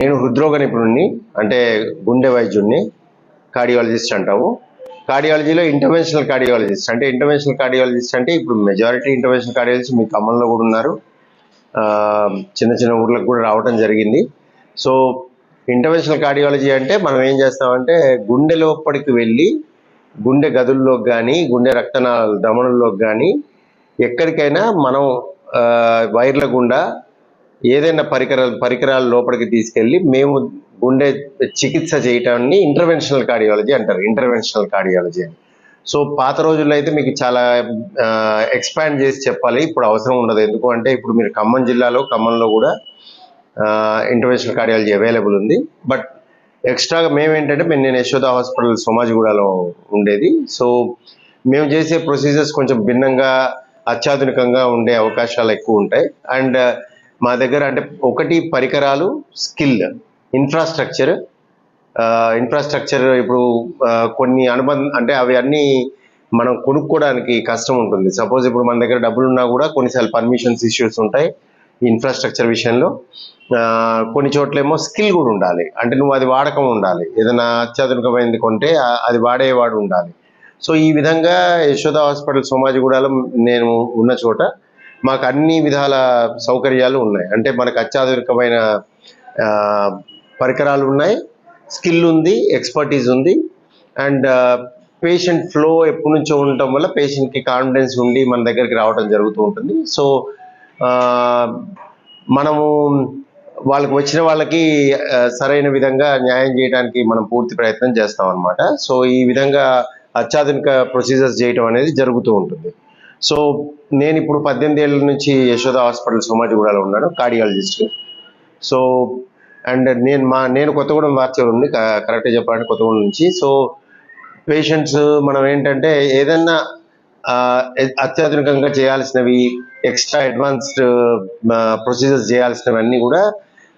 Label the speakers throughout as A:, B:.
A: నేను హృద్రోగ నిపుణుడిని, అంటే గుండె వైద్యుడిని, కార్డియాలజిస్ట్ అంటాము. కార్డియాలజీలో ఇంటర్వెన్షనల్ కార్డియాలజిస్ట్ అంటే ఇప్పుడు మెజారిటీ ఇంటర్వెన్షనల్ కార్డియాలజిస్ట్ మీ ఖమ్మంలో కూడా ఉన్నారు. చిన్న చిన్న ఊర్లకు కూడా రావడం జరిగింది. సో ఇంటర్వెన్షనల్ కార్డియాలజీ అంటే మనం ఏం చేస్తామంటే గుండె లోపలికి వెళ్ళి గుండె గదుల్లోకి కానీ గుండె రక్తనాళాల ధమనుల్లోకి కానీ ఎక్కడికైనా మనం వైర్ల గుండా ఏదైనా పరికరాల లోపలికి తీసుకెళ్ళి మేము గుండె చికిత్స చేయటాన్ని ఇంటర్వెన్షనల్ కార్డియాలజీ అంటారు. ఇంటర్వెన్షనల్ కార్డియాలజీ అని. సో పాత రోజుల్లో అయితే మీకు చాలా ఎక్స్పాండ్ చేసి చెప్పాలి, ఇప్పుడు అవసరం ఉండదు. ఎందుకు అంటే ఇప్పుడు మీరు ఖమ్మంలో కూడా ఇంటర్వెన్షనల్ కార్డియాలజీ అవైలబుల్ ఉంది. బట్ ఎక్స్ట్రాగా మేమేంటంటే నేను యశోద హాస్పిటల్ సోమాజిగూడలో ఉండేది. సో మేము చేసే ప్రొసీజర్స్ కొంచెం భిన్నంగా అత్యాధునికంగా ఉండే అవకాశాలు ఎక్కువ ఉంటాయి. అండ్ మా దగ్గర అంటే ఒకటి పరికరాలు, స్కిల్, ఇన్ఫ్రాస్ట్రక్చర్ ఇప్పుడు కొన్ని అంటే అవి అన్నీ మనం కొనుక్కోవడానికి కష్టం ఉంటుంది. సపోజ్ ఇప్పుడు మన దగ్గర డబ్బులు ఉన్నా కూడా కొన్నిసార్లు పర్మిషన్స్ ఇష్యూస్ ఉంటాయి ఇన్ఫ్రాస్ట్రక్చర్ విషయంలో. కొన్ని చోట్లేమో స్కిల్ కూడా ఉండాలి, అంటే నువ్వు అది వాడకం ఉండాలి. ఏదైనా అత్యాధునికమైనది కొంటే అది వాడేవాడు ఉండాలి. సో ఈ విధంగా యశోద హాస్పిటల్ సోమాజిగూడలో నేను ఉన్న చోట మాకు అన్ని విధాల సౌకర్యాలు ఉన్నాయి. అంటే మనకు అత్యాధునికమైన పరికరాలు ఉన్నాయి, స్కిల్ ఉంది, ఎక్స్పర్టీస్ ఉంది. అండ్ పేషెంట్ ఫ్లో ఎప్పటి నుంచో ఉండటం వల్ల పేషెంట్కి కాన్ఫిడెన్స్ ఉండి మన దగ్గరికి రావడం జరుగుతూ ఉంటుంది. సో మనము వచ్చిన వాళ్ళకి సరైన విధంగా న్యాయం చేయడానికి మనం పూర్తి ప్రయత్నం చేస్తాం అన్నమాట. సో ఈ విధంగా అత్యాధునిక ప్రొసీజర్స్ చేయటం అనేది జరుగుతూ ఉంటుంది. సో నేను ఇప్పుడు 18 ఏళ్ళ నుంచి యశోద హాస్పిటల్ సోమాజిగూడలో ఉన్నాను, కార్డియాలజిస్ట్. సో అండ్ నేను కొత్తగూడెం వార్చూరుని, కరెక్ట్గా చెప్పాలంటే కొత్తగూడెం నుంచి. సో పేషెంట్స్ మనం ఏంటంటే ఏదన్నా అత్యాధునికంగా చేయాల్సినవి, ఎక్స్ట్రా అడ్వాన్స్డ్ ప్రొసీజర్స్ చేయాల్సినవన్నీ కూడా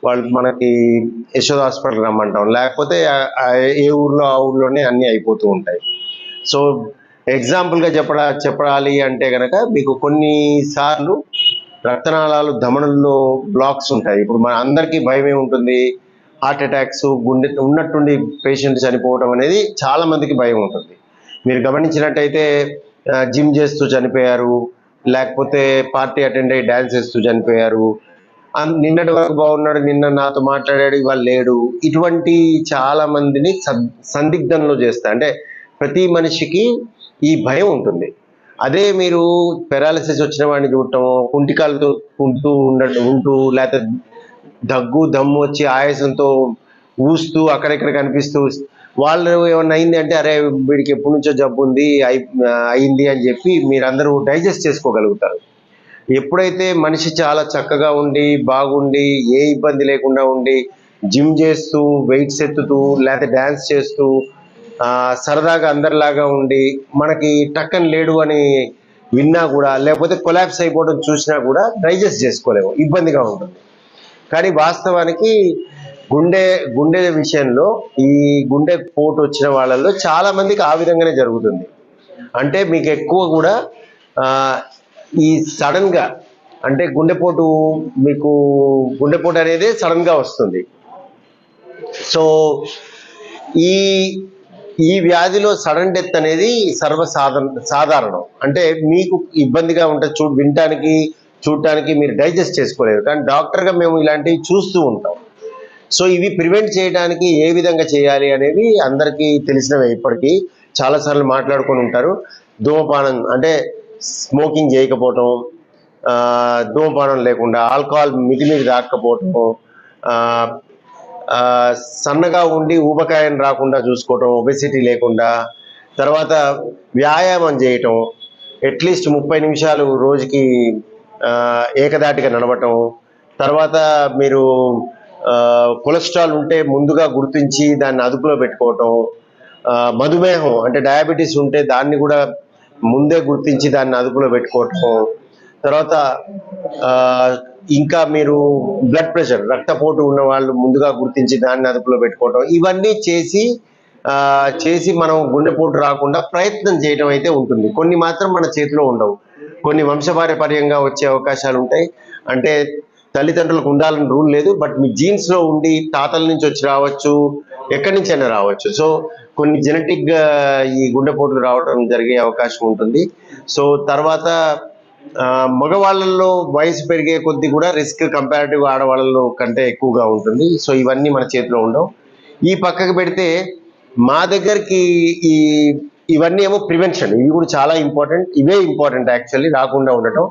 A: వాళ్ళు మనకి యశోద హాస్పిటల్ రమ్మంటాం. లేకపోతే ఏ ఊర్లో ఆ ఊర్లోనే అన్నీ అయిపోతూ ఉంటాయి. సో ఎగ్జాంపుల్గా చెప్పాలి అంటే కనుక మీకు కొన్నిసార్లు రక్తనాళాలు ధమనుల్లో బ్లాక్స్ ఉంటాయి. ఇప్పుడు మన అందరికీ భయం ఏముంటుంది, హార్ట్ అటాక్స్, గుండె ఉన్నట్టుండి పేషెంట్ చనిపోవడం అనేది చాలా మందికి భయం ఉంటుంది. మీరు గమనించినట్టయితే జిమ్ చేస్తూ చనిపోయారు, లేకపోతే పార్టీ అటెండ్ అయ్యి డ్యాన్స్ చేస్తూ చనిపోయారు, నిన్నటి వరకు బాగున్నాడు, నిన్న నాతో మాట్లాడాడు, ఇవాళ లేడు. ఇటువంటి చాలా మందిని సందిగ్ధంలో చేస్తాయి. అంటే ప్రతి మనిషికి ఈ భయం ఉంటుంది. అదే మీరు పెరాలసిస్ వచ్చిన వాడిని చూడటం, కుంటికాలతో ఉంటూ లేకపోతే దగ్గు దమ్ము వచ్చి ఆయాసంతో ఊస్తూ అక్కడెక్కడ కనిపిస్తూ వాళ్ళు ఏమన్నా అయింది అంటే అరే వీడికి ఎప్పటి నుంచో జబ్బు ఉంది అయింది అని చెప్పి మీరందరూ డైజెస్ట్ చేసుకోగలుగుతారు. ఎప్పుడైతే మనిషి చాలా చక్కగా ఉండి బాగుండి ఏ ఇబ్బంది లేకుండా ఉండి జిమ్ చేస్తూ వెయిట్స్ ఎత్తుతూ లేకపోతే డ్యాన్స్ చేస్తూ సరదాగా అందరిలాగా ఉండి మనకి టక్కని లేడు అని విన్నా కూడా, లేకపోతే కొలాప్స్ అయిపోవడం చూసినా కూడా డైజెస్ట్ చేసుకోలేము, ఇబ్బందిగా ఉంటుంది. కానీ వాస్తవానికి గుండె విషయంలో ఈ గుండె పోటు వచ్చిన వాళ్ళల్లో చాలా మందికి ఆ విధంగానే జరుగుతుంది. అంటే మీకు ఎక్కువ కూడా ఈ సడన్గా అంటే గుండెపోటు అనేది సడన్గా వస్తుంది. సో ఈ వ్యాధిలో సడన్ డెత్ అనేది సాధారణం. అంటే మీకు ఇబ్బందిగా ఉంటే వినటానికి చూడటానికి మీరు డైజెస్ట్ చేసుకోలేరు, కానీ డాక్టర్గా మేము ఇలాంటివి చూస్తూ ఉంటాం. సో ఇవి ప్రివెంట్ చేయడానికి ఏ విధంగా చేయాలి అనేది అందరికీ తెలిసినవే. ఇప్పటికీ చాలాసార్లు మాట్లాడుకొని ఉంటారు. ధూమపానం అంటే స్మోకింగ్ చేయకపోవటం, ధూమపానం లేకుండా ఆల్కహాల్ మితిమీరి తాగకపోవటం, సన్నగా ఉండి ఊబకాయం రాకుండా చూసుకోవటం, ఒబెసిటీ లేకుండా, తర్వాత వ్యాయామం చేయటం, అట్లీస్ట్ 30 నిమిషాలు రోజుకి ఏకదాటిగా నడవటం, తర్వాత మీరు కొలెస్ట్రాల్ ఉంటే ముందుగా గుర్తించి దాన్ని అదుపులో పెట్టుకోవటం, మధుమేహం అంటే డయాబెటీస్ ఉంటే దాన్ని కూడా ముందే గుర్తించి దాన్ని అదుపులో పెట్టుకోవటం, తర్వాత ఇంకా మీరు బ్లడ్ ప్రెషర్ రక్తపోటు ఉన్న వాళ్ళు ముందుగా గుర్తించి దాన్ని అదుపులో పెట్టుకోవటం, ఇవన్నీ చేసి మనం గుండెపోటు రాకుండా ప్రయత్నం చేయడం అయితే ఉంటుంది. కొన్ని మాత్రం మన చేతిలో ఉండవు, కొన్ని వంశపారంపర్యంగా వచ్చే అవకాశాలు ఉంటాయి. అంటే తల్లిదండ్రులకు ఉండాలని రూల్ లేదు, బట్ మీ జీన్స్ లో ఉండి తాతల నుంచి వచ్చి రావచ్చు, ఎక్కడి నుంచి అయినా రావచ్చు. సో కొన్ని జెనెటిక్ గా ఈ గుండెపోటులు రావడం జరిగే అవకాశం ఉంటుంది. సో తర్వాత మగవాళ్ళల్లో వయసు పెరిగే కొద్ది కూడా రిస్క్ కంపారిటివ్ ఆడవాళ్ళలో కంటే ఎక్కువగా ఉంటుంది. సో ఇవన్నీ మన చేతిలో ఉండవు. ఈ పక్కకు పెడితే మా దగ్గరికి ఈ ఇవన్నీ ఏమో ప్రివెన్షన్, ఇవి కూడా చాలా ఇంపార్టెంట్. ఇవే ఇంపార్టెంట్ యాక్చువల్లీ, రాకుండా ఉండటం.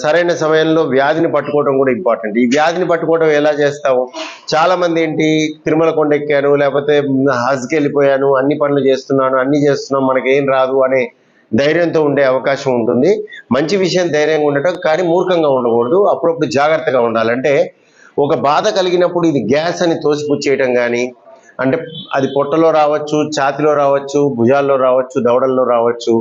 A: సరైన సమయంలో వ్యాధిని పట్టుకోవడం కూడా ఇంపార్టెంట్. ఈ వ్యాధిని పట్టుకోవడం ఎలా చేస్తాము? చాలా మంది ఏంటి, తిరుమల కొండ ఎక్కాను, లేకపోతే హజ్కి వెళ్ళిపోయాను, అన్ని పనులు చేస్తున్నాను, అన్ని చేస్తున్నాం, మనకేం రాదు అనే ధైర్యంతో ఉండే అవకాశం ఉంటుంది. మంచి విషయం ధైర్యంగా ఉండటం, కానీ మూర్ఖంగా ఉండకూడదు. అప్పుడప్పుడు జాగ్రత్తగా ఉండాలి. అంటే ఒక బాధ కలిగినప్పుడు ఇది గ్యాస్ అని తోసిపుచ్చేయటం కానీ, అంటే అది పొట్టలో రావచ్చు, ఛాతిలో రావచ్చు, భుజాల్లో రావచ్చు, దవడల్లో రావచ్చు,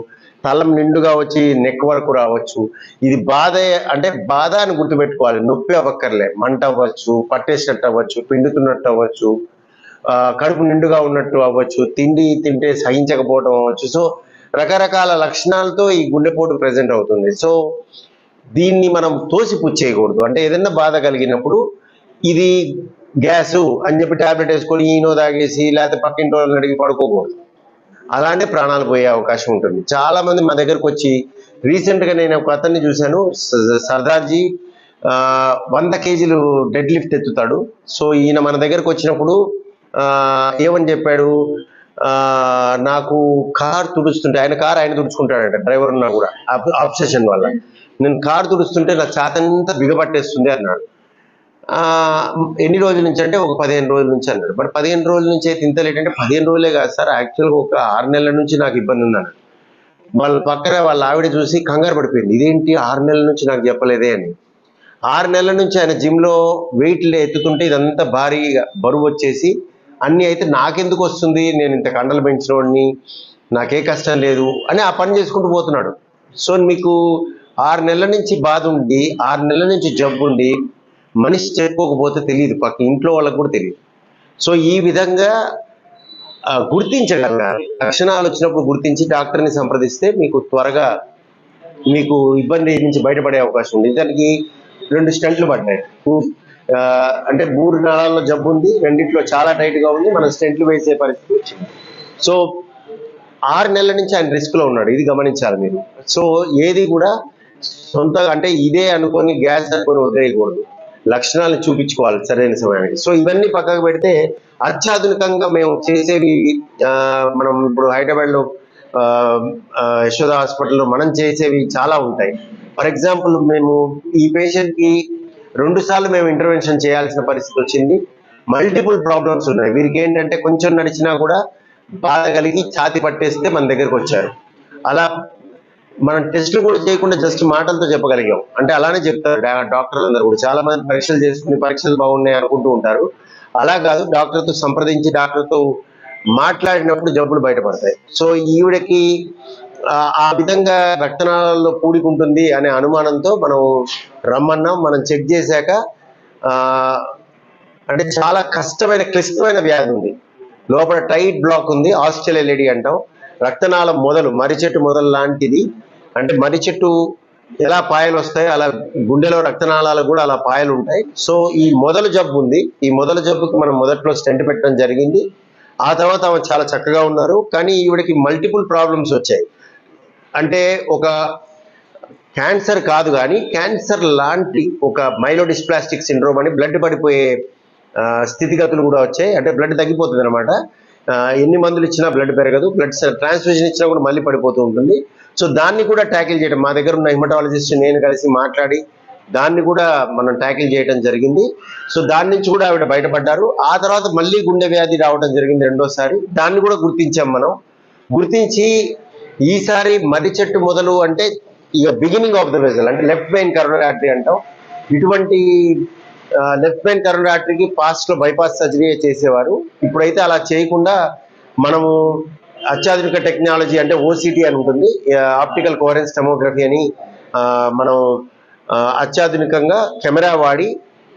A: తలం నిండుగా వచ్చి నెక్ వరకు రావచ్చు. ఇది బాధ అంటే బాధ అని గుర్తుపెట్టుకోవాలి, నొప్పి అవ్వక్కర్లే. మంట అవ్వచ్చు, పట్టేసినట్టు అవ్వచ్చు, పిండుతున్నట్టు అవ్వచ్చు, కడుపు నిండుగా ఉన్నట్టు అవ్వచ్చు, తిండి తింటే సహించకపోవడం అవ్వచ్చు. సో రకరకాల లక్షణాలతో ఈ గుండెపోటు ప్రెజెంట్ అవుతుంది. సో దీన్ని మనం తోసిపుచ్చేయకూడదు. అంటే ఏదైనా బాధ కలిగినప్పుడు ఇది గ్యాసు అని చెప్పి టాబ్లెట్ వేసుకొని ఈనో తాగేసి లేకపోతే పక్కింటి వాళ్ళని అడిగి పడుకోకూడదు. అలానే ప్రాణాలు పోయే అవకాశం ఉంటుంది. చాలా మంది మా దగ్గరకు వచ్చి, రీసెంట్ గా నేను ఒక అతన్ని చూశాను, సర్దార్జీ 100 కేజీలు డెడ్ లిఫ్ట్ ఎత్తుతాడు. సో ఈయన మన దగ్గరకు వచ్చినప్పుడు ఏమని చెప్పాడు, నాకు కార్ తుడుస్తుంటే, ఆయన తుడుచుకుంటాడంట, డ్రైవర్ ఉన్నా కూడా అబ్సెషన్ వల్ల, నేను కార్ తుడుస్తుంటే నా చేతంతా బిగపట్టేస్తుంది అన్నాడు. ఎన్ని రోజుల నుంచి అంటే ఒక 15 రోజుల నుంచి అన్నాడు. బట్ 15 రోజుల నుంచి అయితే ఇంత లేట్ అంటే 15 రోజులే కాదు సార్, యాక్చువల్గా ఒక 6 నెలల నుంచి నాకు ఇబ్బంది ఉందన్నాడు. వాళ్ళ పక్కన వాళ్ళ ఆవిడ చూసి కంగారు పడిపోయింది, ఇదేంటి 6 నెలల నుంచి నాకు చెప్పలేదే అని. 6 నెలల నుంచి ఆయన జిమ్లో వెయిట్లు ఎత్తుతుంటే ఇదంతా భారీ బరువు వచ్చేసి అన్నీ అయితే నాకెందుకు వస్తుంది, నేను ఇంత కండలు పెంచినోడిని, నాకే కష్టం లేదు అని ఆ పని చేసుకుంటూ పోతున్నాడు. సో మీకు 6 నెలల నుంచి బాధ ఉండి, 6 నెలల నుంచి జబ్బు ఉండి మనిషి చెప్పుకోకపోతే తెలియదు, పక్క ఇంట్లో వాళ్ళకు కూడా తెలియదు. సో ఈ విధంగా గుర్తించగలగాలి. లక్షణాలు వచ్చినప్పుడు గుర్తించి డాక్టర్ని సంప్రదిస్తే మీకు త్వరగా మీకు ఇబ్బంది నుంచి బయటపడే అవకాశం ఉంది. దానికి 2 స్టెంట్లు పడ్డాయి. అంటే 3 నరాల్లో జబ్బు ఉంది, రెండిట్లో చాలా టైట్గా ఉంది, మనం స్టెంట్లు వేసే పరిస్థితి వచ్చింది. సో 6 నెలల నుంచి ఆయన రిస్క్లో ఉన్నాడు, ఇది గమనించాలి మీరు. సో ఏది కూడా సొంతగా అంటే ఇదే అనుకొని గ్యాస్ అనుకొని వదిలేయకూడదు, లక్షణాలను చూపించుకోవాలి సరైన సమయానికి. సో ఇవన్నీ పక్కకు పెడితే అత్యాధునికంగా మేము చేసేవి, మనం ఇప్పుడు హైదరాబాద్లో యశోద హాస్పిటల్లో మనం చేసేవి చాలా ఉంటాయి. ఫర్ ఎగ్జాంపుల్, మేము ఈ పేషెంట్కి 2 సార్లు మేము ఇంటర్వెన్షన్ చేయాల్సిన పరిస్థితి వచ్చింది. మల్టిపుల్ ప్రాబ్లమ్స్ ఉన్నాయి. వీరికి ఏంటంటే కొంచెం నడిచినా కూడా బాధ కలిగి ఛాతి పట్టేస్తే మన దగ్గరకు వచ్చారు. అలా మనం టెస్టులు కూడా చేయకుండా జస్ట్ మాటలతో చెప్పగలిగాం. అంటే అలానే చెప్తారు డాక్టర్లు అందరూ కూడా. చాలా మంది పరీక్షలు చేసుకుని పరీక్షలు బాగున్నాయి అనుకుంటూ ఉంటారు. అలా కాదు, డాక్టర్తో సంప్రదించి డాక్టర్తో మాట్లాడినప్పుడు జబ్బులు బయటపడతాయి. సో ఈవిడకి ఆ విధంగా రక్తనాళాల్లో పూడికుంటుంది అనే అనుమానంతో మనం రమ్మన్నాం. మనం చెక్ చేశాక అంటే చాలా కష్టమైన క్లిష్టమైన వ్యాధి ఉంది, లోపల టైట్ బ్లాక్ ఉంది, ఆస్ట్రేలియా అంటాం. రక్తనాళం మొదలు, మర్రి చెట్టు మొదలు లాంటిది. అంటే మర్రి చెట్టు ఎలా పాయలు వస్తాయి, అలా గుండెలో రక్తనాళాలకు కూడా అలా పాయలు ఉంటాయి. సో ఈ మొదలు జబ్బు ఉంది. ఈ మొదలు జబ్బుకి మనం మొదట్లో స్టెంట్ పెట్టడం జరిగింది. ఆ తర్వాత ఆమె చాలా చక్కగా ఉన్నారు. కానీ ఈవిడకి మల్టిపుల్ ప్రాబ్లమ్స్ వచ్చాయి. అంటే ఒక క్యాన్సర్ కాదు కానీ క్యాన్సర్ లాంటి ఒక మైలోడిస్ప్లాస్టిక్ సిండ్రోమ్ అని బ్లడ్ పడిపోయే స్థితిగతులు కూడా వచ్చాయి. అంటే బ్లడ్ తగ్గిపోతుంది అనమాట. ఎన్ని మందులు ఇచ్చినా బ్లడ్ పెరగదు, బ్లడ్ ట్రాన్స్ఫ్యూజన్ ఇచ్చినా కూడా మళ్ళీ పడిపోతూ ఉంటుంది. సో దాన్ని కూడా ట్యాకిల్ చేయడం, మా దగ్గర ఉన్న హిమటాలజిస్ట్ నేను కలిసి మాట్లాడి దాన్ని కూడా మనం ట్యాకిల్ చేయడం జరిగింది. సో దాని నుంచి కూడా ఆవిడ బయటపడ్డారు. ఆ తర్వాత మళ్ళీ గుండె వ్యాధి రావడం జరిగింది రెండోసారి. దాన్ని కూడా గుర్తించాం మనం. గుర్తించి ఈసారి మర్రి చెట్టు మొదలు అంటే ఇక బిగినింగ్ ఆఫ్ ద వెజల్, అంటే లెఫ్ట్ మెయిన్ కరోనరీ ఆర్టరీ అంటాం. ఇటువంటి లెఫ్ట్ మెయిన్ కరోనరీ ఆర్టరీకి పాస్ట్ లో బైపాస్ సర్జరీ చేసేవారు. ఇప్పుడైతే అలా చేయకుండా మనము అత్యాధునిక టెక్నాలజీ అంటే ఓసిటీ అని ఉంటుంది, ఆప్టికల్ కోహరెన్స్ టమోగ్రఫీ అని, మనం అత్యాధునికంగా కెమెరా వాడి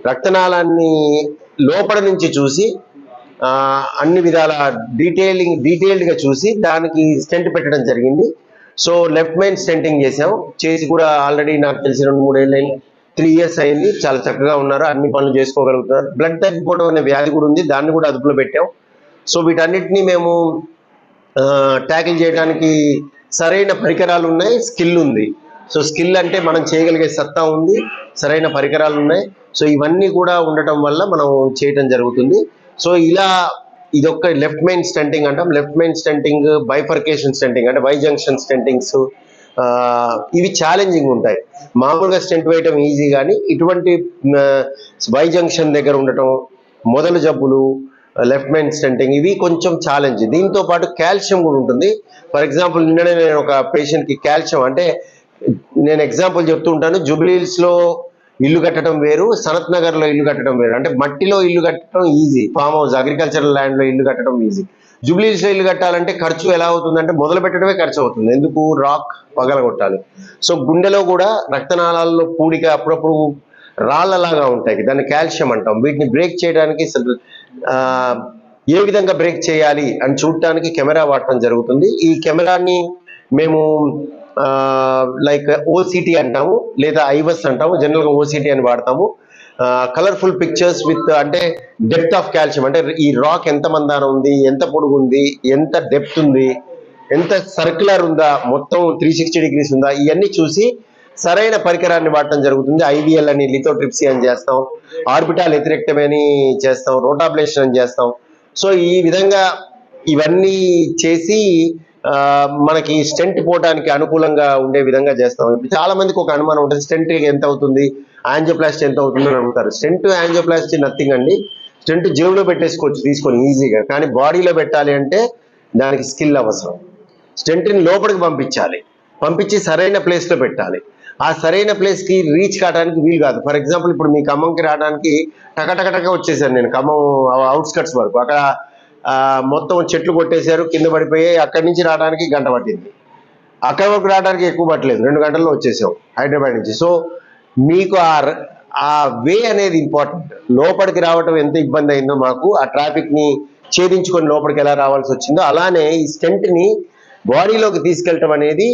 A: రక్తనాళాన్ని లోపల నుంచి చూసి అన్ని విధాల డీటెయిల్డ్గా చూసి దానికి స్టెంట్ పెట్టడం జరిగింది. సో లెఫ్ట్ మెయిన్ స్టెంటింగ్ చేసాం. చేసి కూడా ఆల్రెడీ నాకు తెలిసి 2-3 ఏళ్ళు 3 years అయింది, చాలా చక్కగా ఉన్నారు, అన్ని పనులు చేసుకోగలుగుతున్నారు. బ్లడ్ తగ్గిపోవడం అనే వ్యాధి కూడా ఉంది, దాన్ని కూడా అదుపులో పెట్టాం. సో వీటన్నిటిని మేము ట్యాకిల్ చేయడానికి సరైన పరికరాలు ఉన్నాయి, స్కిల్ ఉంది. సో స్కిల్ అంటే మనం చేయగలిగే సత్తా ఉంది, సరైన పరికరాలు ఉన్నాయి. సో ఇవన్నీ కూడా ఉండటం వల్ల మనం చేయటం జరుగుతుంది. సో ఇలా ఇదొక్క లెఫ్ట్ మెయిన్ స్టెంటింగ్ అంటాం. Left main stenting, bifurcation stenting అంటే వై జంక్షన్ స్టెంటింగ్స్, ఇవి ఛాలెంజింగ్ ఉంటాయి. మామూలుగా స్టెంట్ వేయటం ఈజీ, కానీ ఇటువంటి వై జంక్షన్ దగ్గర ఉండటం, మొదలు జబ్బులు, లెఫ్ట్ మెయిన్ స్టెంటింగ్, ఇవి కొంచెం ఛాలెంజ్. దీంతో పాటు కాల్షియం కూడా ఉంటుంది. ఫర్ ఎగ్జాంపుల్ నిన్ననే నేను ఒక పేషెంట్కి కాల్షియం అంటే, నేను ఎగ్జాంపుల్ చెప్తూ ఉంటాను, జూబ్లీహిల్స్లో ఇల్లు కట్టడం వేరు, సనత్ నగర్లో ఇల్లు కట్టడం వేరు. అంటే మట్టిలో ఇల్లు కట్టడం ఈజీ, ఫామ్ హౌస్ అగ్రికల్చరల్ ల్యాండ్లో ఇల్లు కట్టడం ఈజీ. జూబ్లీహిల్స్లో ఇల్లు కట్టాలంటే ఖర్చు ఎలా అవుతుందంటే మొదలు పెట్టడమే ఖర్చు అవుతుంది. ఎందుకు? రాక్ పగలగొట్టాలి. సో గుండెలో కూడా రక్తనాళాల్లో పూడిక అప్పుడప్పుడు రాళ్ళలాగా ఉంటాయి, దాన్ని కాల్షియం అంటాం. వీటిని బ్రేక్ చేయడానికి ఏ విధంగా బ్రేక్ చేయాలి అని చూడటానికి కెమెరా వాడటం జరుగుతుంది. ఈ కెమెరాని మేము లైక్ ఓసిటీ అంటాము, లేదా ఐవస్ అంటాము. జనరల్గా ఓసిటీ అని వాడతాము. కలర్ఫుల్ పిక్చర్స్ విత్ అంటే డెప్త్ ఆఫ్ కాల్షియం, అంటే ఈ రాక్ ఎంత మందారం ఉంది, ఎంత పొడుగు ఉంది, ఎంత డెప్త్ ఉంది, ఎంత సర్క్యులర్ ఉందా, మొత్తం 360 degrees ఉందా, ఇవన్నీ చూసి సరైన పరికరాన్ని వాడటం జరుగుతుంది. ఐవిఎల్ అని, లిథోట్రిప్సీ అని చేస్తాం, ఆర్బిటాల్ ఎథిరెక్టమీ అని చేస్తాం, రోటాబ్లేషన్ అని చేస్తాం. సో ఈ విధంగా ఇవన్నీ చేసి మనకి స్టెంట్ పోవడానికి అనుకూలంగా ఉండే విధంగా చేస్తాం. ఇప్పుడు చాలా మందికి ఒక అనుమానం ఉంటుంది, స్టెంట్ ఎంత అవుతుంది, యాంజియోప్లాస్టీ ఎంత అవుతుంది అని అడుగుతారు. స్టెంట్ యాంజియోప్లాస్టీ నథింగ్ అండి. స్టెంట్ జేబులో పెట్టేసుకోవచ్చు తీసుకొని ఈజీగా, కానీ బాడీలో పెట్టాలి అంటే దానికి స్కిల్ అవసరం. స్టెంట్ని లోపలికి పంపించి సరైన ప్లేస్లో పెట్టాలి. ఆ సరైన ప్లేస్కి రీచ్ కావడానికి వీలు కాదు. ఫర్ ఎగ్జాంపుల్ ఇప్పుడు మీ ఖమ్మంకి రావడానికి టకటకటక వచ్చేసాను నేను, ఖమ్మం అవుట్స్కట్స్ వరకు. అక్కడ మొత్తం చెట్లు కొట్టేశారు, కింద పడిపోయి అక్కడి నుంచి రావడానికి గంట పట్టింది. అక్కడి వరకు రావడానికి ఎక్కువ పట్టలేదు, 2 గంటల్లో వచ్చేసాం హైదరాబాద్ నుంచి. సో మీకు ఆ వే అనేది ఇంపార్టెంట్. లోపలికి రావటం ఎంత ఇబ్బంది అయిందో మాకు, ఆ ట్రాఫిక్ని ఛేదించుకొని లోపలికి ఎలా రావాల్సి వచ్చిందో, అలానే ఈ స్టెంట్ని బాడీలోకి తీసుకెళ్ళటం అనేది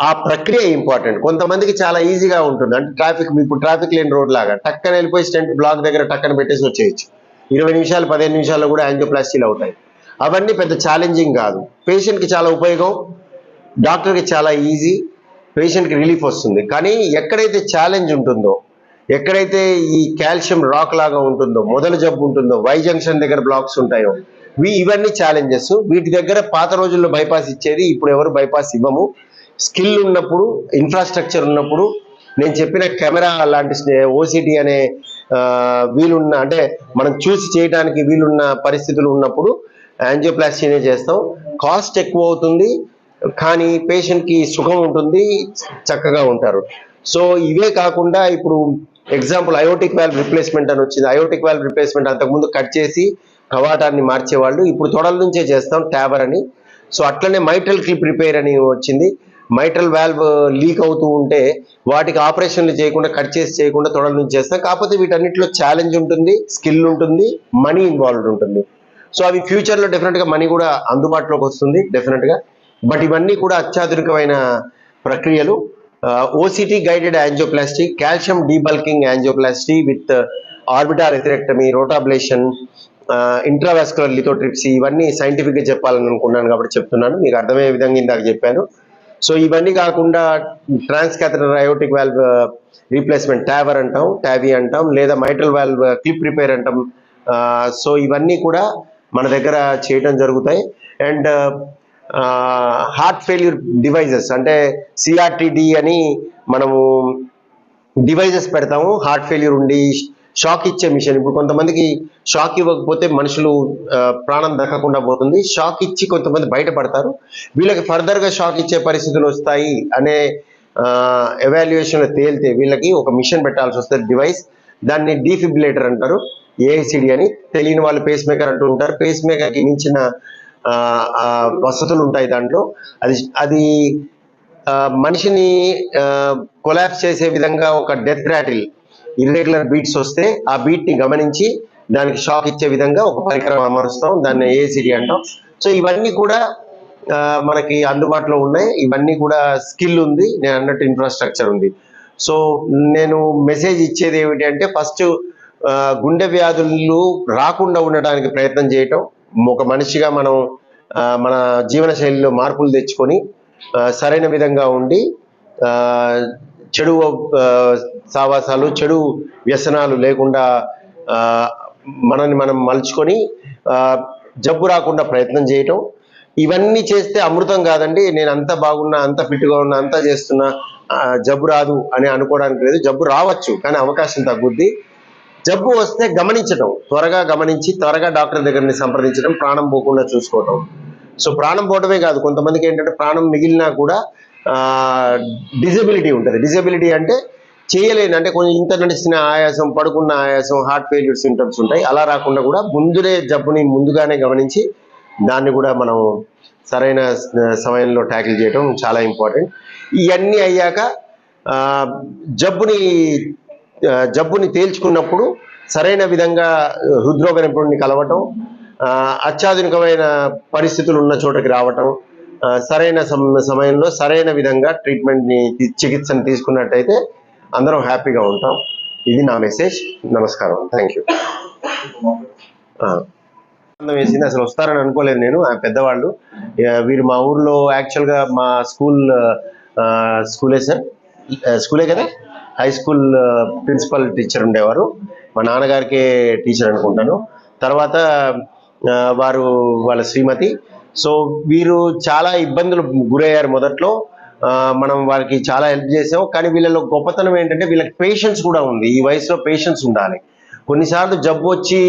A: ఆ ప్రక్రియ ఇంపార్టెంట్. కొంతమందికి చాలా ఈజీగా ఉంటుంది, అంటే ఇప్పుడు ట్రాఫిక్ లేని రోడ్ లాగా టక్కన వెళ్ళిపోయి స్టెంట్ బ్లాక్ దగ్గర టక్కన పెట్టేసి వచ్చేయచ్చు. 20 నిమిషాలు 15 నిమిషాల్లో కూడా యాంజియోప్లాస్టీలు అవుతాయి. అవన్నీ పెద్ద ఛాలెంజింగ్ కాదు. పేషెంట్కి చాలా ఉపయోగం, డాక్టర్కి చాలా ఈజీ, పేషెంట్కి రిలీఫ్ వస్తుంది. కానీ ఎక్కడైతే ఛాలెంజ్ ఉంటుందో, ఎక్కడైతే ఈ కాల్షియం రాక్ లాగా ఉంటుందో, మొదలు జబ్బు ఉంటుందో, వై జంక్షన్ దగ్గర బ్లాక్స్ ఉంటాయో, ఇవన్నీ ఛాలెంజెస్. వీటి దగ్గర పాత రోజుల్లో బైపాస్ ఇచ్చేది, ఇప్పుడు ఎవరు బైపాస్ ఇవ్వము. స్కిల్ ఉన్నప్పుడు, ఇన్ఫ్రాస్ట్రక్చర్ ఉన్నప్పుడు, నేను చెప్పిన కెమెరా లాంటి ఓసిటీ అనే వీలున్న, అంటే మనం చూసి చేయడానికి వీలున్న పరిస్థితులు ఉన్నప్పుడు యాంజియోప్లాస్టీనే చేస్తాం. కాస్ట్ ఎక్కువ అవుతుంది, కానీ పేషెంట్కి సుఖం ఉంటుంది, చక్కగా ఉంటారు. సో ఇవే కాకుండా ఇప్పుడు ఎగ్జాంపుల్ అయోటిక్ వాల్వ్ రిప్లేస్మెంట్ అని వచ్చింది. అయోటిక్ వాల్వ్ రిప్లేస్మెంట్ అంతకుముందు కట్ చేసి కవాటాన్ని మార్చేవాళ్ళు, ఇప్పుడు తొడల నుంచే చేస్తాం, ట్యాబర్ అని. సో అట్లనే మైట్రల్ క్లిప్ రిపేర్ అని వచ్చింది. మైట్రల్ వాల్వ్ లీక్ అవుతూ ఉంటే వాటికి ఆపరేషన్లు చేయకుండా, కట్ చేసి చేయకుండా తొడల నుంచి చేస్తాం. కాకపోతే వీటన్నిటిలో ఛాలెంజ్ ఉంటుంది, స్కిల్ ఉంటుంది, మనీ ఇన్వాల్వ్డ్ ఉంటుంది. సో అవి ఫ్యూచర్లో డెఫినెట్గా మనీ కూడా అందుబాటులోకి వస్తుంది డెఫినెట్గా. బట్ ఇవన్నీ కూడా అత్యాధునికమైన ప్రక్రియలు. OCT guided angioplasty, calcium debulking angioplasty with orbital atherectomy, rotablation, intravascular lithotripsy, ఇవన్నీ సైంటిఫిక్గా చెప్పాలని అనుకున్నాను కాబట్టి చెప్తున్నాను, మీకు అర్థమయ్యే విధంగా ఇందాక చెప్పాను. సో ఇవన్నీ కాకుండా ట్రాన్స్కాథెటర్ అయోటిక్ వాల్వ్ రీప్లేస్మెంట్ ట్యాబర్ అంటాం, టావీ అంటాం, లేదా మైట్రల్ వాల్వ్ క్లిప్ రిపేర్ అంటాం. సో ఇవన్నీ కూడా మన దగ్గర చేయటం జరుగుతాయి. అండ్ హార్ట్ ఫెయిల్యూర్ డివైజెస్, అంటే సిఆర్టిడి అని మనము డివైజెస్ పెడతాము. హార్ట్ ఫెయిల్యూర్ ఉండి షాక్ ఇచ్చే మిషన్. ఇప్పుడు కొంతమందికి షాక్ ఇవ్వకపోతే మనుషులు ప్రాణం దక్కకుండా పోతుంది. షాక్ ఇచ్చి కొంతమంది బయటపడతారు. వీళ్ళకి ఫర్దర్గా షాక్ ఇచ్చే పరిస్థితులు వస్తాయి అనే ఎవాల్యుయేషన్లో తేలితే వీళ్ళకి ఒక మిషన్ పెట్టాల్సి వస్తుంది, డివైస్. దాన్ని డీఫిబ్రిలేటర్ అంటారు, ఏఐసిడి అని. తెలియని వాళ్ళు పేస్ మేకర్ అంటూ ఉంటారు. పేస్ మేకర్కి మించిన వసతులు ఉంటాయి దాంట్లో. అది మనిషిని కొలాప్స్ చేసే విధంగా ఒక డెత్ ర్యాటిల్, ఇర్రెగ్యులర్ బీట్స్ వస్తే ఆ బీట్ని గమనించి దానికి షాక్ ఇచ్చే విధంగా ఒక పరికరం అమరుస్తాం, దాన్ని ఏఐసిడి అంటాం. సో ఇవన్నీ కూడా మనకి అందుబాటులో ఉన్నాయి. ఇవన్నీ కూడా స్కిల్ ఉంది, నేను అన్నట్టు ఇన్ఫ్రాస్ట్రక్చర్ ఉంది. సో నేను మెసేజ్ ఇచ్చేది ఏమిటి అంటే ఫస్ట్ గుండె వ్యాధులు రాకుండా ఉండడానికి ప్రయత్నం చేయటం, ఒక మనిషిగా మనం మన జీవన శైలిలో మార్పులు తెచ్చుకొని సరైన విధంగా ఉండి చెడు సావాసాలు, చెడు వ్యసనాలు లేకుండా మనల్ని మనం మలుచుకొని జబ్బు రాకుండా ప్రయత్నం చేయటం. ఇవన్నీ చేస్తే అమృతం కాదండి. నేను అంత బాగున్నా, అంత ఫిట్గా ఉన్నా, అంతా చేస్తున్నా, జబ్బు రాదు అని అనుకోవడానికి లేదు. జబ్బు రావచ్చు, కానీ అవకాశం తగ్గుద్ది. జబ్బు వస్తే గమనించటం, త్వరగా గమనించి త్వరగా డాక్టర్ దగ్గరని సంప్రదించడం, ప్రాణం పోకుండా చూసుకోవటం. సో ప్రాణం పోవటమే కాదు, కొంతమందికి ఏంటంటే ప్రాణం మిగిలినా కూడా డిజబిలిటీ ఉంటుంది. డిజబిలిటీ అంటే చేయలేని, అంటే కొంచెం ఇంత నడిచిన ఆయాసం, పడుకున్న ఆయాసం, హార్ట్ ఫెయిల్యూర్ సింటమ్స్ ఉంటాయి. అలా రాకుండా కూడా ముందునే జబ్బుని ముందుగానే గమనించి దాన్ని కూడా మనం సరైన సమయంలో ట్యాకిల్ చేయడం చాలా ఇంపార్టెంట్. ఇవన్నీ అయ్యాక జబ్బుని తేల్చుకున్నప్పుడు సరైన విధంగా హృద్రోగ నిపుణుడిని కలవటం, అత్యాధునికమైన పరిస్థితులు ఉన్న చోటకి రావటం, సరైన సమయంలో సరైన విధంగా చికిత్సను తీసుకున్నట్టయితే అందరం హ్యాపీగా ఉంటాం. ఇది నా మెసేజ్. నమస్కారం. Thank you. వేసింది, అసలు వస్తారని అనుకోలేదు నేను. పెద్దవాళ్ళు వీరు మా ఊర్లో యాక్చువల్గా మా స్కూలే సార్, స్కూలే కదా, హై స్కూల్ ప్రిన్సిపల్ టీచర్ ఉండేవారు. మా నాన్నగారికే టీచర్ అనుకుంటాను. తర్వాత వాళ్ళ శ్రీమతి. సో వీరు చాలా ఇబ్బందులు గురయ్యారు మొదట్లో. మనం వాళ్ళకి చాలా హెల్ప్ చేసాం. కానీ వీళ్ళలో గొప్పతనం ఏంటంటే వీళ్ళకి పేషెన్స్ కూడా ఉంది. ఈ వయసులో పేషెన్స్ ఉండాలి. కొన్నిసార్లు జబ్బు వచ్చి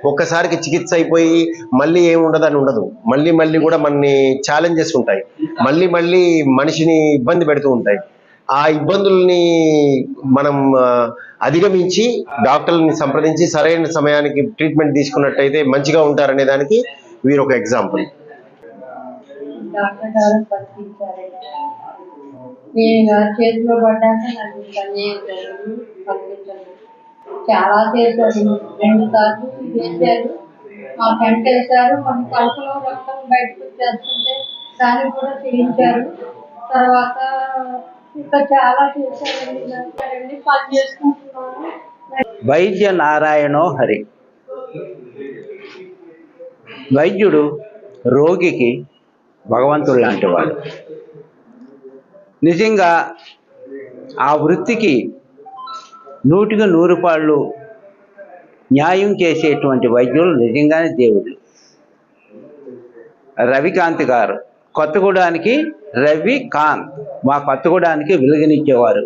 A: ఒక్కసారికి చికిత్స అయిపోయి మళ్ళీ ఏముండదని ఉండదు. మళ్ళీ కూడా మనని ఛాలెంజెస్ ఉంటాయి, మళ్ళీ మనిషిని ఇబ్బంది పెడుతూ ఉంటాయి. ఆ ఇబ్బందుల్ని మనం అధిగమించి డాక్టర్ని సంప్రదించి సరైన సమయానికి ట్రీట్మెంట్ తీసుకున్నట్టయితే మంచిగా ఉంటారనే దానికి వీరు ఒక ఎగ్జాంపుల్.
B: చేతిలో పడ్డాక నాకు చాలా చేశారు. 2 సార్లు చేశారు. మా కంట వేశారు. కొన్ని కడుపులో రక్తం బయటకు వచ్చేస్తుంటే దాన్ని కూడా చేయించారు. తర్వాత ఇంకా చాలా చేశారండి. పని చేసుకుంటున్నాను.
C: వైద్య నారాయణో హరి. వైద్యుడు రోగికి భగవంతుడు లాంటి వాడు. నిజంగా ఆ వృత్తికి 100కి 100 పాళ్ళు న్యాయం చేసేటువంటి వైద్యులు నిజంగానే దేవుడు. రవికాంత్ గారు, కొత్తగూడానికి రవికాంత్, మా కొత్తగూడానికి వెలుగునిచ్చేవారు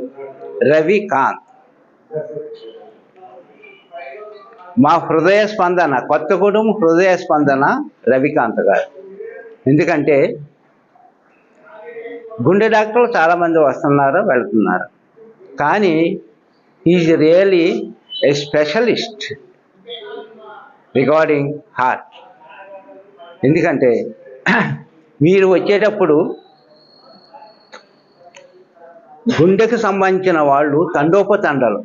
C: రవికాంత్. మా హృదయ స్పందన, కొత్తగూడెం హృదయ స్పందన రవికాంత్ గారు. ఎందుకంటే గుండె డాక్టర్లు చాలామంది వస్తున్నారు, వెళ్తున్నారు, కానీ is really A specialist regarding heart. ఎందుకంటే మీరు వచ్చేటప్పుడు గుండెకు సంబంధించిన వాళ్ళు తండోపతండాలు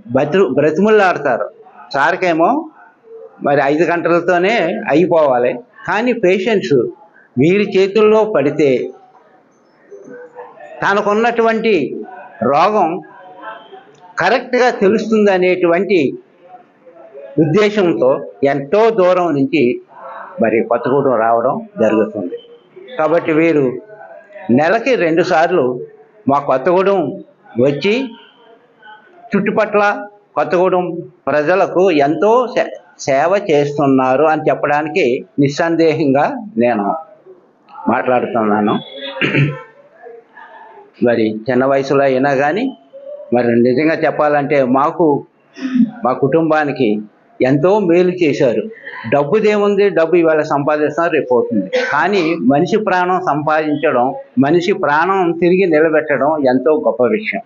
C: బ్రతిములాడతారు. సార్కేమో మరి 5 గంటలతోనే అయిపోవాలి, కానీ పేషెంట్స్ వీరి చేతుల్లో పడితే తనకున్నటువంటి రోగం కరెక్ట్గా తెలుస్తుంది అనేటువంటి ఉద్దేశంతో ఎంతో దూరం నుంచి మరి కొత్తగూడెం రావడం జరుగుతుంది. కాబట్టి వీరు నెలకి 2 సార్లు మా కొత్తగూడెం వచ్చి చుట్టుపక్కల కొత్తగూడెం ప్రజలకు ఎంతో సేవ చేస్తున్నారు అని చెప్పడానికి నిస్సందేహంగా నేను మాట్లాడుతున్నాను. మరి చిన్న వయసులో అయినా కానీ మరి నిజంగా చెప్పాలంటే మా కుటుంబానికి ఎంతో మేలు చేశారు. డబ్బుదేముంది, డబ్బు ఇవాళ సంపాదిస్తున్నారు, రేపు పోతుంది. కానీ మనిషి ప్రాణం సంపాదించడం, మనిషి ప్రాణం తిరిగి నిలబెట్టడం ఎంతో గొప్ప విషయం.